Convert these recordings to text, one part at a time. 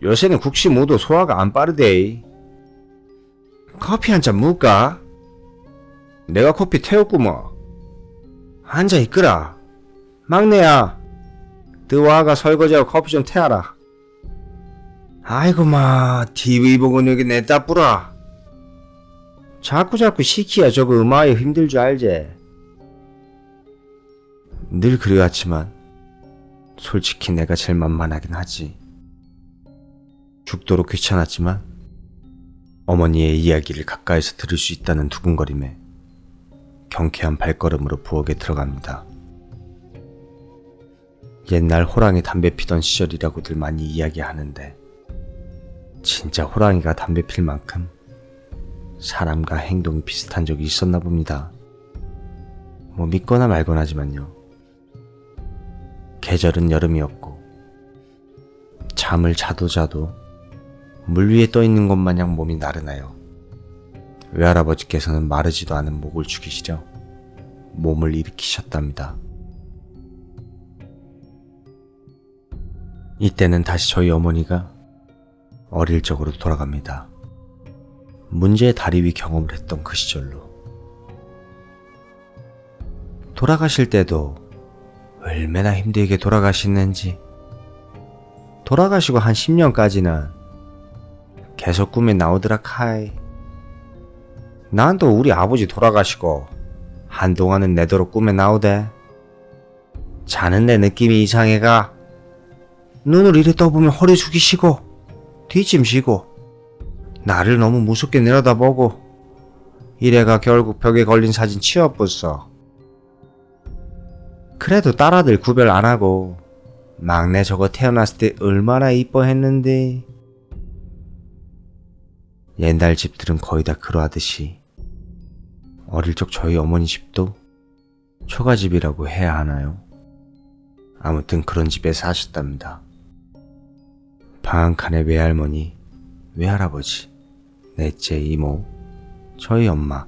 요새는 국시 모두 소화가 안 빠르대. 커피 한 잔 묵까? 내가 커피 태웠구 뭐. 앉아 있거라. 막내야, 너와가 설거지하고 커피 좀 태워라. 아이고 마, TV 보고 여기 냈다 뿌라. 자꾸 시키야 저거 음악이 힘들 줄 알제. 늘 그래왔지만 솔직히 내가 제일 만만하긴 하지. 죽도록 귀찮았지만 어머니의 이야기를 가까이서 들을 수 있다는 두근거림에 경쾌한 발걸음으로 부엌에 들어갑니다. 옛날 호랑이 담배 피던 시절이라고들 많이 이야기하는데 진짜 호랑이가 담배 필 만큼 사람과 행동이 비슷한 적이 있었나 봅니다. 뭐 믿거나 말거나지만요. 계절은 여름이었고 잠을 자도 물 위에 떠 있는 것 마냥 몸이 나른하여 외할아버지께서는 마르지도 않은 목을 죽이시려 몸을 일으키셨답니다. 이때는 다시 저희 어머니가 어릴 적으로 돌아갑니다. 문제의 다리 위 경험을 했던 그 시절로. 돌아가실 때도 얼마나 힘들게 돌아가시는지. 돌아가시고 한 10년까지는 계속 꿈에 나오더라 카이. 난 또 우리 아버지 돌아가시고 한동안은 내도록 꿈에 나오대. 자는 내 느낌이 이상해가. 눈을 이래 떠보면 허리 숙이시고 뒷짐 지고 나를 너무 무섭게 내려다보고 이래가 결국 벽에 걸린 사진 치워봤어. 그래도 딸아들 구별 안하고 막내 저거 태어났을 때 얼마나 이뻐했는데. 옛날 집들은 거의 다 그러하듯이 어릴 적 저희 어머니 집도 초가집이라고 해야 하나요? 아무튼 그런 집에 사셨답니다. 방 한 칸에 외할머니, 외할아버지, 넷째 이모, 저희 엄마,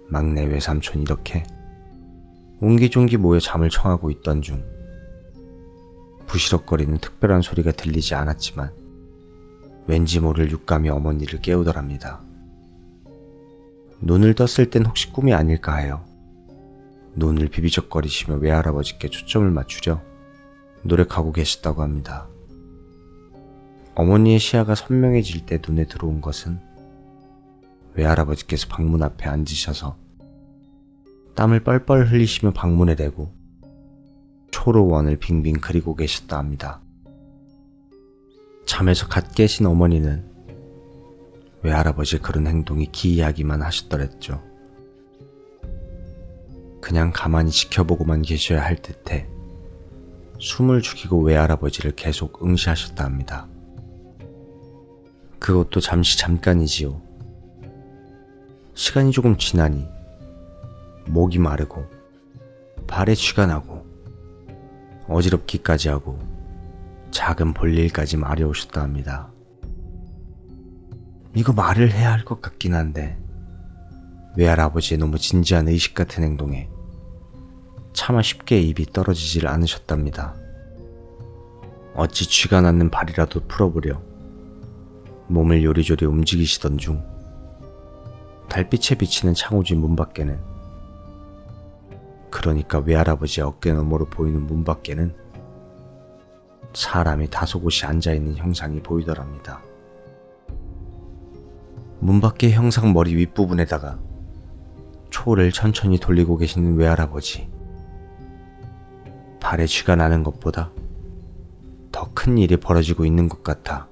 막내 외삼촌 이렇게 옹기종기 모여 잠을 청하고 있던 중 부시럭거리는 특별한 소리가 들리지 않았지만 왠지 모를 육감이 어머니를 깨우더랍니다. 눈을 떴을 땐 혹시 꿈이 아닐까 하여 눈을 비비적거리시며 외할아버지께 초점을 맞추려 노력하고 계셨다고 합니다. 어머니의 시야가 선명해질 때 눈에 들어온 것은 외할아버지께서 방문 앞에 앉으셔서 땀을 뻘뻘 흘리시며 방문을 대고 초로원을 빙빙 그리고 계셨다 합니다. 잠에서 갓 깨신 어머니는 외할아버지의 그런 행동이 기이하기만 하셨더랬죠. 그냥 가만히 지켜보고만 계셔야 할 듯해 숨을 죽이고 외할아버지를 계속 응시하셨다 합니다. 그것도 잠깐이지요. 시간이 조금 지나니 목이 마르고 발에 쥐가 나고 어지럽기까지 하고 작은 볼일까지 마려우셨다 합니다. 이거 말을 해야 할 것 같긴 한데 외할아버지의 너무 진지한 의식 같은 행동에 차마 쉽게 입이 떨어지질 않으셨답니다. 어찌 쥐가 났는 발이라도 풀어보려 몸을 요리조리 움직이시던 중 달빛에 비치는 창호지 문 밖에는, 그러니까 외할아버지의 어깨 너머로 보이는 문 밖에는 사람이 다소곳이 앉아있는 형상이 보이더랍니다. 문 밖의 형상 머리 윗부분에다가 초를 천천히 돌리고 계시는 외할아버지. 발에 쥐가 나는 것보다 더 큰 일이 벌어지고 있는 것 같아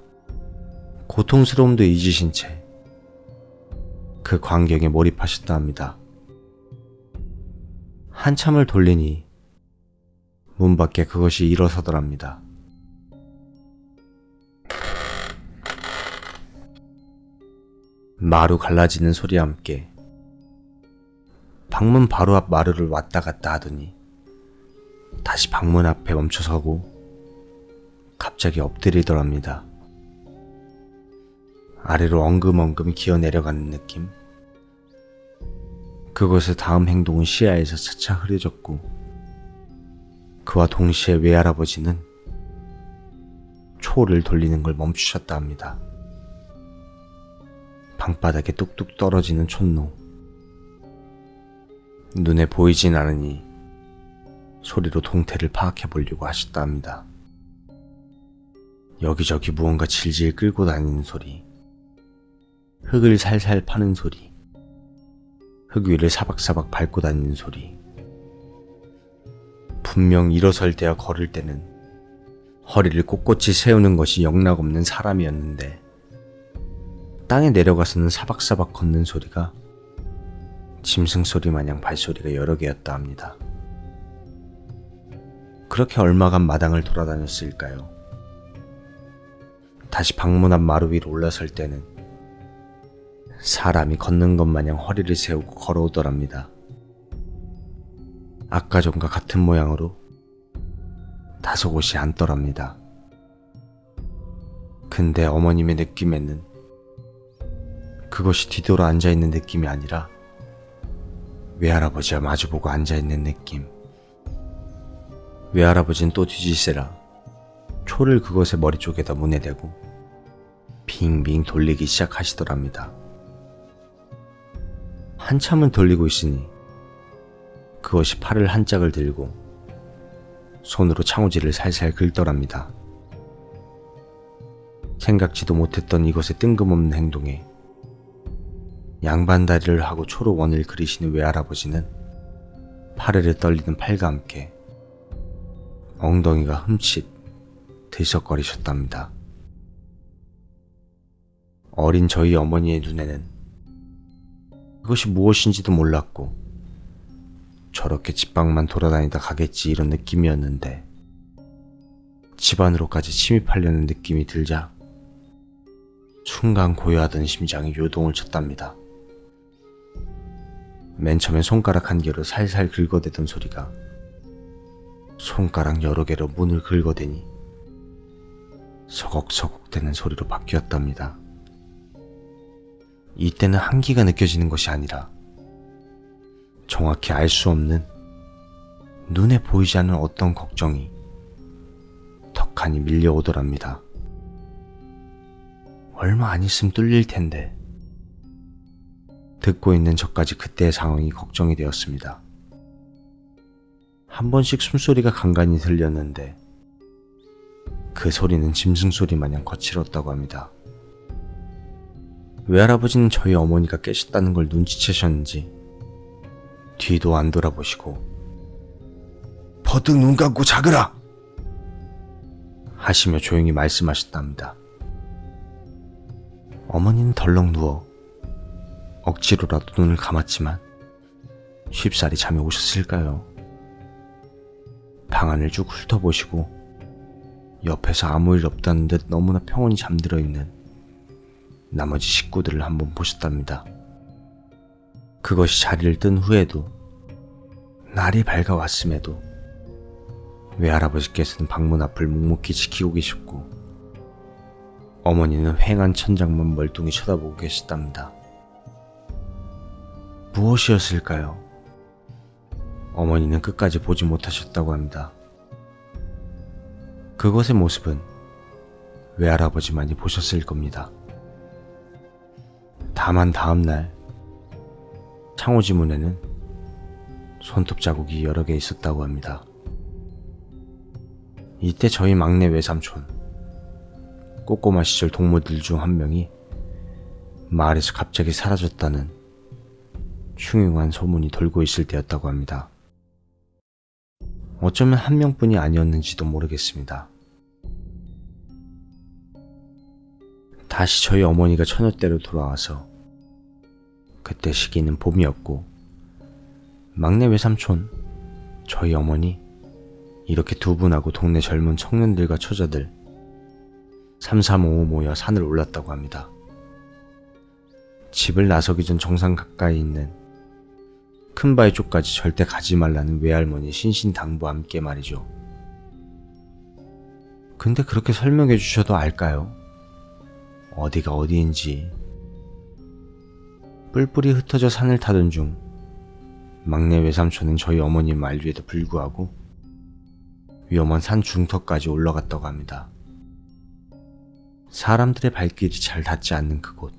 고통스러움도 잊으신 채 그 광경에 몰입하셨다 합니다. 한참을 돌리니 문 밖에 그것이 일어서더랍니다. 마루 갈라지는 소리와 함께 방문 바로 앞 마루를 왔다 갔다 하더니 다시 방문 앞에 멈춰서고 갑자기 엎드리더랍니다. 아래로 엉금엉금 기어 내려가는 느낌. 그것의 다음 행동은 시야에서 차차 흐려졌고 그와 동시에 외할아버지는 초를 돌리는 걸 멈추셨다 합니다. 방바닥에 뚝뚝 떨어지는 촛노. 눈에 보이진 않으니 소리로 동태를 파악해 보려고 하셨다 합니다. 여기저기 무언가 질질 끌고 다니는 소리, 흙을 살살 파는 소리, 흙 위를 사박사박 밟고 다니는 소리. 분명 일어설 때와 걸을 때는 허리를 꼿꼿이 세우는 것이 영락없는 사람이었는데 땅에 내려가서는 사박사박 걷는 소리가 짐승 소리 마냥 발소리가 여러 개였다 합니다. 그렇게 얼마간 마당을 돌아다녔을까요? 다시 방문 앞 마루 위로 올라설 때는 사람이 걷는 것 마냥 허리를 세우고 걸어오더랍니다. 아까 전과 같은 모양으로 다소 곳이 앉더랍니다. 근데 어머님의 느낌에는 그것이 뒤돌아 앉아있는 느낌이 아니라 외할아버지와 마주보고 앉아있는 느낌. 외할아버지는 또 뒤질세라 초를 그것의 머리 쪽에다 문에 대고 빙빙 돌리기 시작하시더랍니다. 한참은 돌리고 있으니 그것이 팔을 한 짝을 들고 손으로 창호지를 살살 긁더랍니다. 생각지도 못했던 이것의 뜬금없는 행동에 양반다리를 하고 초로 원을 그리시는 외할아버지는 파르르 떨리는 팔과 함께 엉덩이가 흠칫 들썩거리셨답니다. 어린 저희 어머니의 눈에는 그것이 무엇인지도 몰랐고 저렇게 집밖만 돌아다니다 가겠지 이런 느낌이었는데 집 안으로까지 침입하려는 느낌이 들자 순간 고요하던 심장이 요동을 쳤답니다. 맨 처음엔 손가락 한 개로 살살 긁어대던 소리가 손가락 여러 개로 문을 긁어대니 서걱서걱대는 소리로 바뀌었답니다. 이때는 한기가 느껴지는 것이 아니라 정확히 알 수 없는 눈에 보이지 않는 어떤 걱정이 턱하니 밀려오더랍니다. 얼마 안 있으면 뚫릴 텐데. 듣고 있는 저까지 그때의 상황이 걱정이 되었습니다. 한 번씩 숨소리가 간간히 들렸는데 그 소리는 짐승 소리 마냥 거칠었다고 합니다. 외할아버지는 저희 어머니가 깨셨다는 걸 눈치채셨는지 뒤도 안 돌아보시고 버뜩 눈 감고 자거라 하시며 조용히 말씀하셨답니다. 어머니는 덜렁 누워 억지로라도 눈을 감았지만 쉽사리 잠에 오셨을까요? 방 안을 쭉 훑어보시고 옆에서 아무 일 없다는 듯 너무나 평온히 잠들어 있는 나머지 식구들을 한번 보셨답니다. 그것이 자리를 뜬 후에도 날이 밝아왔음에도 외할아버지께서는 방문 앞을 묵묵히 지키고 계셨고 어머니는 휑한 천장만 멀뚱히 쳐다보고 계셨답니다. 무엇이었을까요? 어머니는 끝까지 보지 못하셨다고 합니다. 그것의 모습은 외할아버지만이 보셨을 겁니다. 다만 다음날 창호지 문에는 손톱 자국이 여러 개 있었다고 합니다. 이때 저희 막내 외삼촌, 꼬꼬마 시절 동무들 중 한 명이 마을에서 갑자기 사라졌다는 흉흉한 소문이 돌고 있을 때였다고 합니다. 어쩌면 한 명뿐이 아니었는지도 모르겠습니다. 다시 저희 어머니가 처녀댁으로 돌아와서 그때 시기는 봄이었고 막내 외삼촌, 저희 어머니 이렇게 두 분하고 동네 젊은 청년들과 처자들 335 모여 산을 올랐다고 합니다. 집을 나서기 전 정상 가까이 있는 큰 바위 쪽까지 절대 가지 말라는 외할머니 신신당부와 함께 말이죠. 근데 그렇게 설명해 주셔도 알까요? 어디가 어디인지. 뿔뿔이 흩어져 산을 타던 중 막내 외삼촌은 저희 어머니 만류에도 불구하고 위험한 산 중턱까지 올라갔다고 합니다. 사람들의 발길이 잘 닿지 않는 그곳.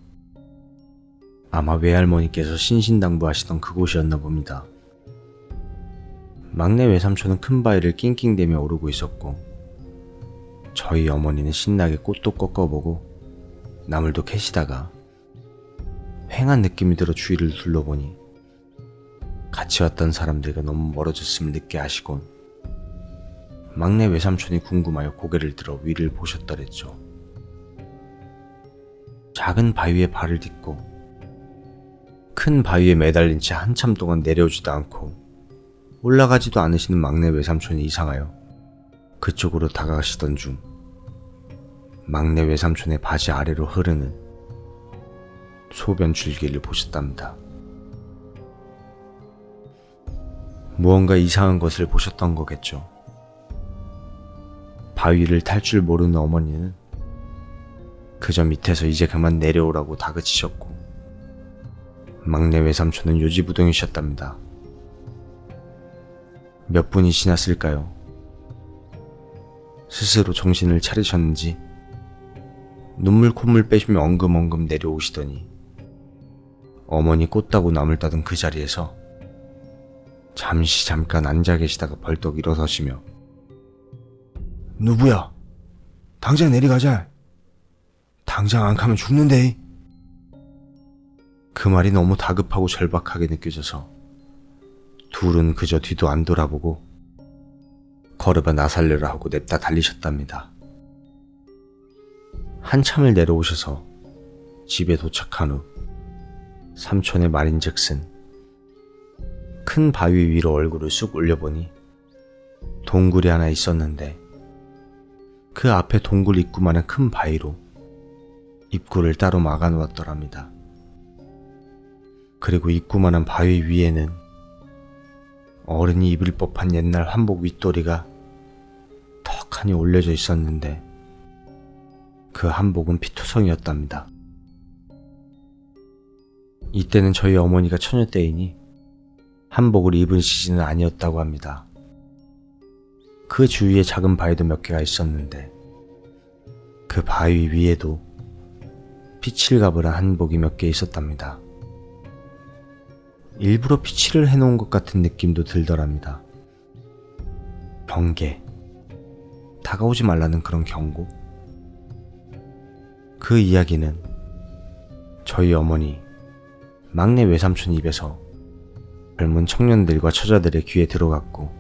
아마 외할머니께서 신신당부하시던 그곳이었나 봅니다. 막내 외삼촌은 큰 바위를 낑낑대며 오르고 있었고, 저희 어머니는 신나게 꽃도 꺾어보고 나물도 캐시다가 휑한 느낌이 들어 주위를 둘러보니 같이 왔던 사람들과 너무 멀어졌음을 늦게 아시곤 막내 외삼촌이 궁금하여 고개를 들어 위를 보셨더랬죠. 작은 바위에 발을 딛고 큰 바위에 매달린 채 한참 동안 내려오지도 않고 올라가지도 않으시는 막내 외삼촌이 이상하여 그쪽으로 다가가시던 중 막내 외삼촌의 바지 아래로 흐르는 소변 줄기를 보셨답니다. 무언가 이상한 것을 보셨던 거겠죠. 바위를 탈 줄 모르는 어머니는 그저 밑에서 이제 그만 내려오라고 다그치셨고, 막내 외삼촌은 요지부동이셨답니다. 몇 분이 지났을까요? 스스로 정신을 차리셨는지 눈물 콧물 빼시며 엉금엉금 내려오시더니 어머니 꽃 따고 나물 따던 그 자리에서 잠깐 앉아 계시다가 벌떡 일어서시며 누구야? 당장 내려가자. 당장 안 가면 죽는데. 그 말이 너무 다급하고 절박하게 느껴져서 둘은 그저 뒤도 안 돌아보고 걸어봐 나살려라 하고 냅다 달리셨답니다. 한참을 내려오셔서 집에 도착한 후 삼촌의 말인즉슨 큰 바위 위로 얼굴을 쑥 올려보니 동굴이 하나 있었는데 그 앞에 동굴 입구만한 큰 바위로 입구를 따로 막아놓았더랍니다. 그리고 입구만한 바위 위에는 어른이 입을 법한 옛날 한복 윗도리가 턱하니 올려져 있었는데 그 한복은 피투성이었답니다. 이때는 저희 어머니가 처녀 때이니 한복을 입은 시즌은 아니었다고 합니다. 그 주위에 작은 바위도 몇 개가 있었는데 그 바위 위에도 피칠가불한 한복이 몇 개 있었답니다. 일부러 피칠을 해놓은 것 같은 느낌도 들더랍니다. 경계, 다가오지 말라는 그런 경고. 그 이야기는 저희 어머니, 막내 외삼촌 입에서 젊은 청년들과 처자들의 귀에 들어갔고,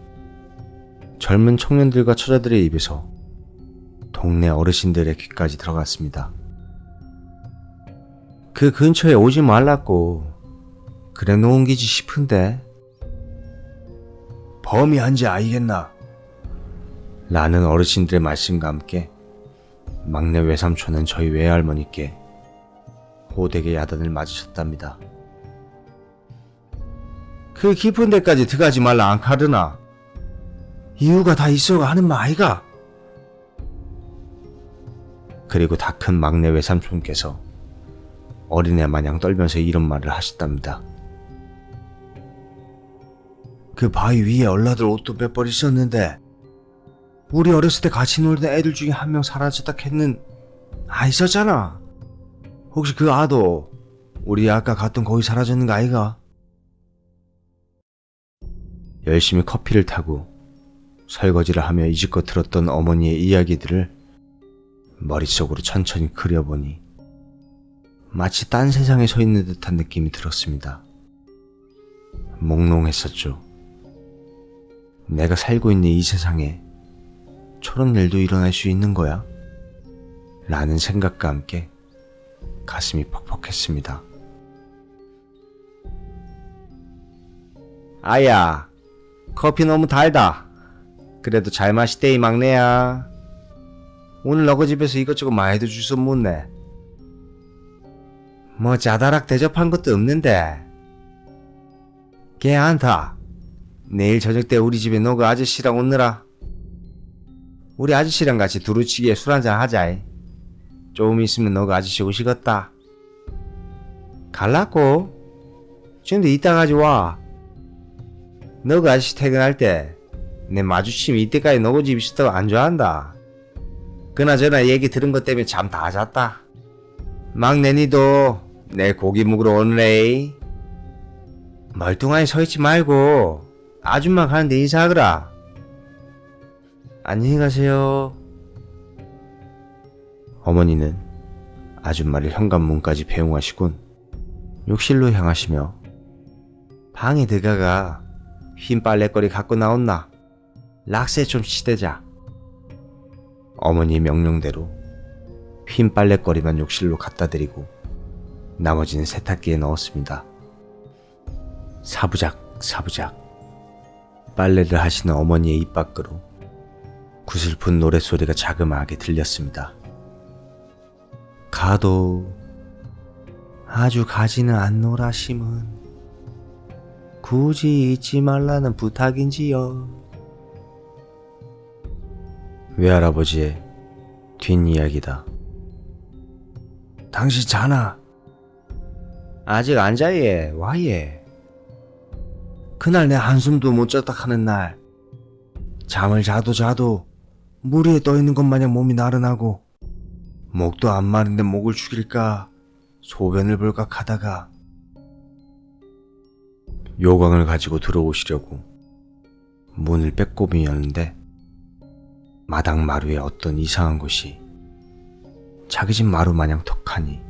젊은 청년들과 처자들의 입에서 동네 어르신들의 귀까지 들어갔습니다. 그 근처에 오지 말라고 그래 놓은 기지 싶은데 범이 한지 알겠나? 라는 어르신들의 말씀과 함께 막내 외삼촌은 저희 외할머니께 호되게 야단을 맞으셨답니다. 그 깊은 데까지 들어가지 말라 안 카르나? 이유가 다 있어가 하는 말 아이가? 그리고 다 큰 막내 외삼촌께서 어린애 마냥 떨면서 이런 말을 하셨답니다. 그 바위 위에 얼라들 옷도 몇 벌 있었는데 우리 어렸을 때 같이 놀던 애들 중에 한 명 사라졌다 했는 아 있었잖아. 혹시 그 아도 우리 아까 갔던 거기 사라졌는 거 아이가? 열심히 커피를 타고 설거지를 하며 이지껏 들었던 어머니의 이야기들을 머릿속으로 천천히 그려보니 마치 딴 세상에 서 있는 듯한 느낌이 들었습니다. 몽롱했었죠. 내가 살고 있는 이 세상에 저런 일도 일어날 수 있는 거야? 라는 생각과 함께 가슴이 퍽퍽했습니다. 아야, 커피 너무 달다. 그래도 잘 마시대 이 막내야. 오늘 너그 집에서 이것저것 많이도 주워 묻네. 뭐 자다락 대접한 것도 없는데. 걔 안타. 내일 저녁 때 우리 집에 너그 아저씨랑 오느라. 우리 아저씨랑 같이 두루치기에 술 한잔 하자. 조금 있으면 너그 아저씨 오시겠다. 갈라고? 지금도 이따가지 와. 너그 아저씨 퇴근할 때 내 마주치면 이때까지 너그 집 있었다고 안 좋아한다. 그나저나 얘기 들은 것 때문에 잠 다 잤다. 막내니도 내 고기 먹으러 오느래. 멀뚱하게 서있지 말고 아줌마 가는데 인사하거라. 안녕히 가세요. 어머니는 아줌마를 현관문까지 배웅하시곤 욕실로 향하시며 방에 들어가가 흰 빨래거리 갖고 나온나 락세 좀 치대자. 어머니의 명령대로 흰 빨래거리만 욕실로 갖다 드리고 나머지는 세탁기에 넣었습니다. 사부작 사부작 빨래를 하시는 어머니의 입 밖으로 구슬픈 노랫소리가 자그마하게 들렸습니다. 가도 아주 가지는 않노라심은 굳이 잊지 말라는 부탁인지요. 외할아버지의 뒷이야기다. 당신 자나? 아직 안 자예. 와예. 그날 내 한숨도 못 잤다 하는 날 잠을 자도 물 위에 떠있는 것 마냥 몸이 나른하고 목도 안 마른데 목을 죽일까 소변을 볼까 하다가 요광을 가지고 들어오시려고 문을 빼꼼히 여는데 마당 마루에 어떤 이상한 것이 자기 집 마루 마냥 턱하니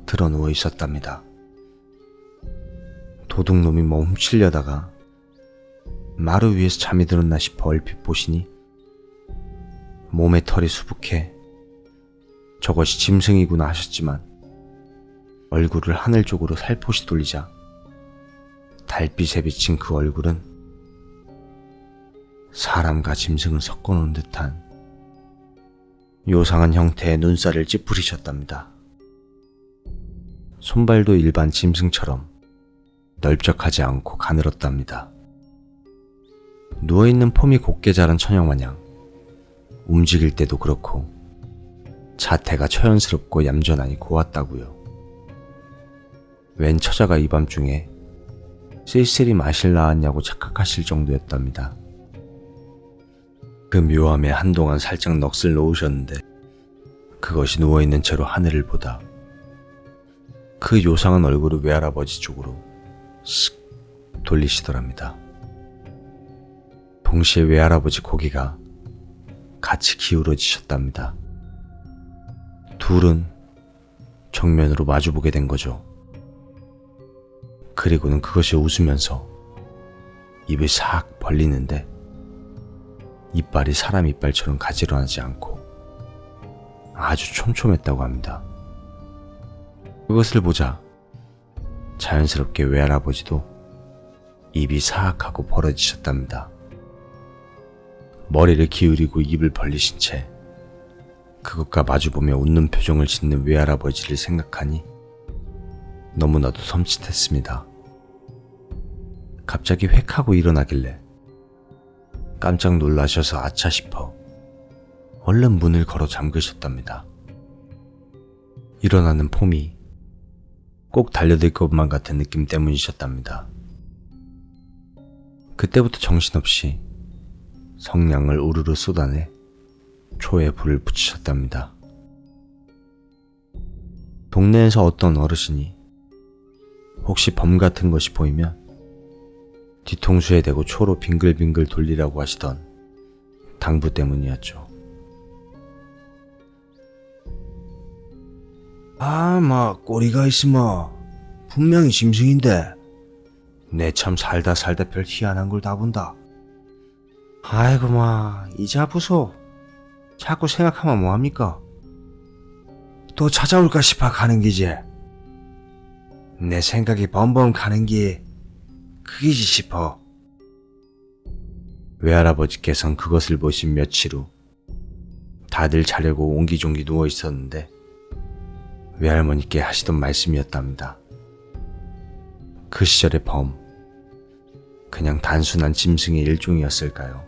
드러 누워 있었답니다. 도둑놈이 뭐 훔치려다가 마루 위에서 잠이 들었나 싶어 얼핏 보시니 몸에 털이 수북해 저것이 짐승이구나 하셨지만 얼굴을 하늘 쪽으로 살포시 돌리자 달빛에 비친 그 얼굴은 사람과 짐승을 섞어놓은 듯한 요상한 형태의 눈살을 찌푸리셨답니다. 손발도 일반 짐승처럼 넓적하지 않고 가늘었답니다. 누워있는 폼이 곱게 자란 처녀마냥 움직일 때도 그렇고 자태가 처연스럽고 얌전하니 고왔다고요. 웬 처자가 이 밤중에 쓸쓸히 마실 나왔냐고 착각하실 정도였답니다. 그 묘함에 한동안 살짝 넋을 놓으셨는데 그것이 누워있는 채로 하늘을 보다 그 요상한 얼굴을 외할아버지 쪽으로 쓱 돌리시더랍니다. 동시에 외할아버지 고개가 같이 기울어지셨답니다. 둘은 정면으로 마주보게 된 거죠. 그리고는 그것이 웃으면서 입을 싹 벌리는데 이빨이 사람 이빨처럼 가지런하지 않고 아주 촘촘했다고 합니다. 그것을 보자 자연스럽게 외할아버지도 입이 사악하고 벌어지셨답니다. 머리를 기울이고 입을 벌리신 채 그것과 마주보며 웃는 표정을 짓는 외할아버지를 생각하니 너무나도 섬찟했습니다. 갑자기 획 하고 일어나길래 깜짝 놀라셔서 아차 싶어 얼른 문을 걸어 잠그셨답니다. 일어나는 폼이 꼭 달려들 것만 같은 느낌 때문이셨답니다. 그때부터 정신없이 성냥을 우르르 쏟아내 초에 불을 붙이셨답니다. 동네에서 어떤 어르신이 혹시 범 같은 것이 보이면 뒤통수에 대고 초로 빙글빙글 돌리라고 하시던 당부 때문이었죠. 꼬리가 있으면 분명히 짐승인데 내 참 살다 별 희한한 걸 다 본다. 아이고 이제 아프소. 자꾸 생각하면 뭐합니까? 또 찾아올까 싶어 가는 기지. 내 생각이 범범 가는 게 그기지 싶어. 외할아버지께서는 그것을 보신 며칠 후 다들 자려고 옹기종기 누워 있었는데 외할머니께 하시던 말씀이었답니다. 그 시절의 범, 그냥 단순한 짐승의 일종이었을까요?